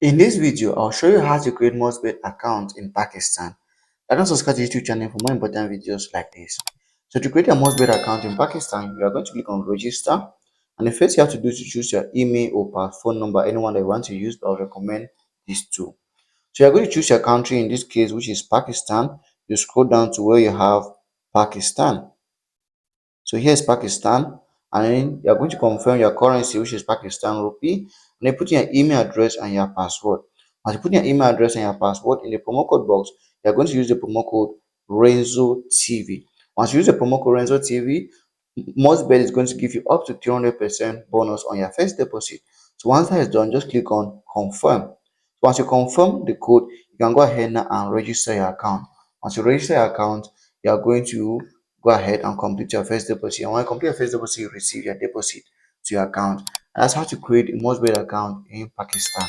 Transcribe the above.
In this video, I'll show you how to create Mostbet account in Pakistan. Don't subscribe to the YouTube channel for more important videos like this. So to create a Mostbet account in Pakistan, you are going to click on register. And the first you have to do is to choose your email or phone number, anyone that you want to use. I'll recommend these two. So you're going to choose your country, in this case, which is Pakistan. You scroll down to where you have Pakistan. So here is Pakistan, and then you're going to confirm your currency, which is Pakistan rupee, and then put in your email address and your password. As you put in your email address and your password in the promo code box, you're going to use the promo code Renzo TV. Once you use the promo code Renzo TV, Mostbet is going to give you up to 300% bonus on your first deposit. So once that is done, just click on confirm. So once you confirm the code, you can go ahead now and register your account. Once you register your account, you are going to go ahead and complete your first deposit. And when you complete your first deposit, you receive your deposit to your account. And that's how to create a Mostbet account in Pakistan.